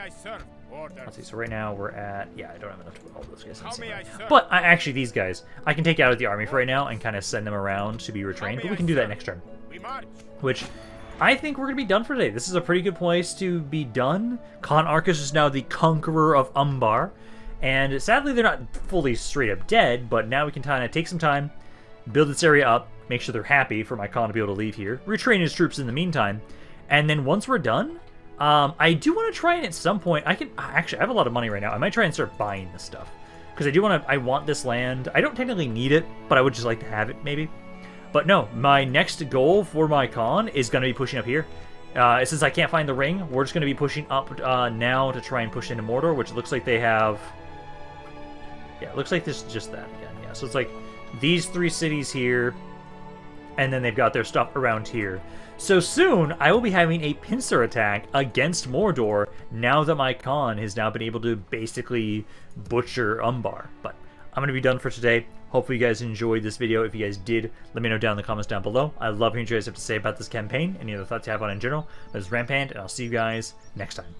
Let's see, so right now we're at... Yeah, I don't have enough to put all those guys in right now. But actually, these guys, I can take out of the army for right now and kind of send them around to be retrained, but we can do that next turn. Which, I think we're going to be done for today. This is a pretty good place to be done. Khan Arcus is now the conqueror of Umbar, and sadly they're not fully straight up dead, but now we can kind of take some time, build this area up, make sure they're happy for my Khan to be able to leave here, retrain his troops in the meantime, and then once we're done... I do want to try and at some point, actually, I have a lot of money right now. I might try and start buying this stuff. Because I want this land. I don't technically need it, but I would just like to have it, maybe. But no, my next goal for my Khan is going to be pushing up here. Since I can't find the ring, we're just going to be pushing up now to try and push into Mordor, which looks like they have... Yeah, it looks like this is just that again. Yeah, so it's like these 3 cities here, and then they've got their stuff around here. So soon, I will be having a pincer attack against Mordor now that my Khan has now been able to basically butcher Umbar. But I'm going to be done for today. Hopefully you guys enjoyed this video. If you guys did, let me know down in the comments down below. I love hearing what you guys have to say about this campaign, any other thoughts you have on it in general. This is Rampaned, and I'll see you guys next time.